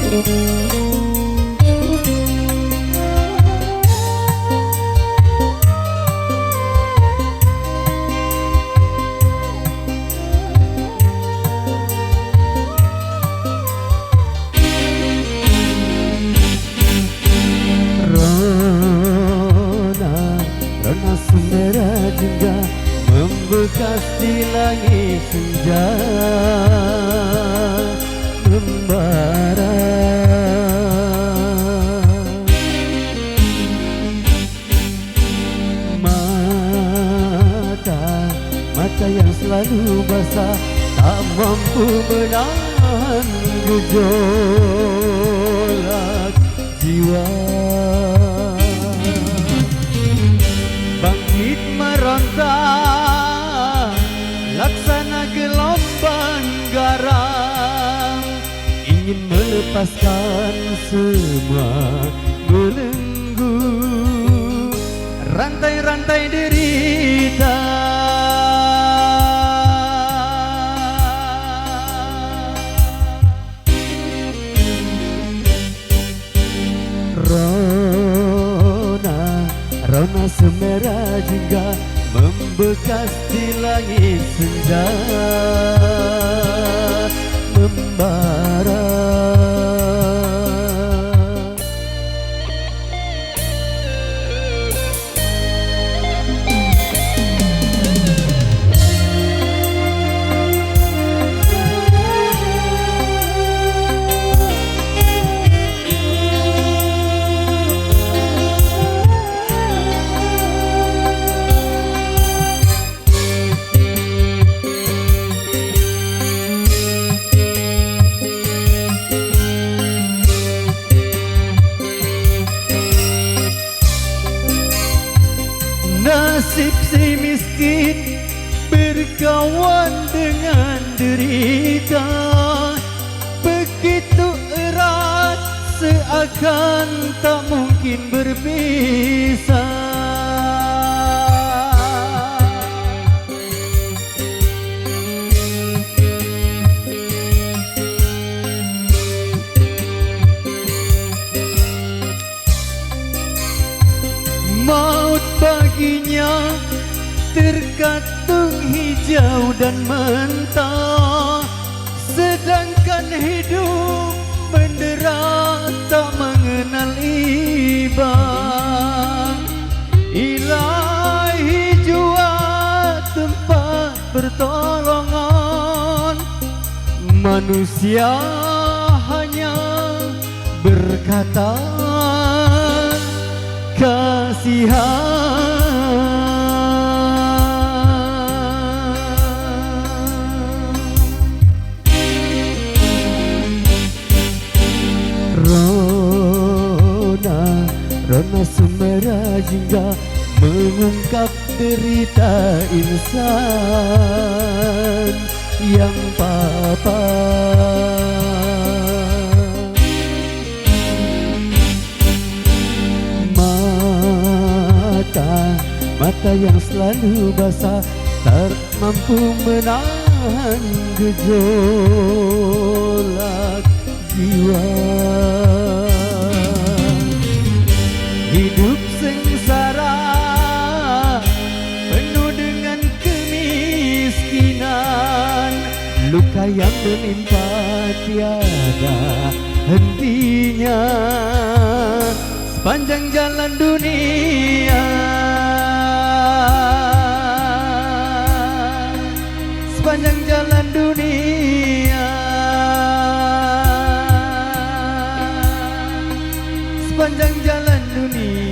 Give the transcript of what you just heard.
Rona sumera jingga membekas di langit senja membara. Mata yang selalu basah tak mampu menahan gejolak jiwa. Bangkit meronta laksana gelombang garam, ingin melepaskan semua belenggu rantai-rantai derita. Rona semera jingga membekas di langit senja membara. Nasib si miskin berkawan dengan derita, begitu erat seakan tak mungkin berpisah. Maut baginya tergantung hijau dan mentah, sedangkan hidup mendera tak mengenal iba. Ilahi jua tempat pertolongan, manusia hanya berkata kasihan. Rona sumera jingga mengungkap derita insan yang papa. Mata yang selalu basah tak mampu menahan gejolak jiwa. Hidup sengsara penuh dengan kemiskinan, luka yang menimpa tiada hentinya sepanjang jalan dunia. Sepanjang jalan dunia, sepanjang jalan dunia.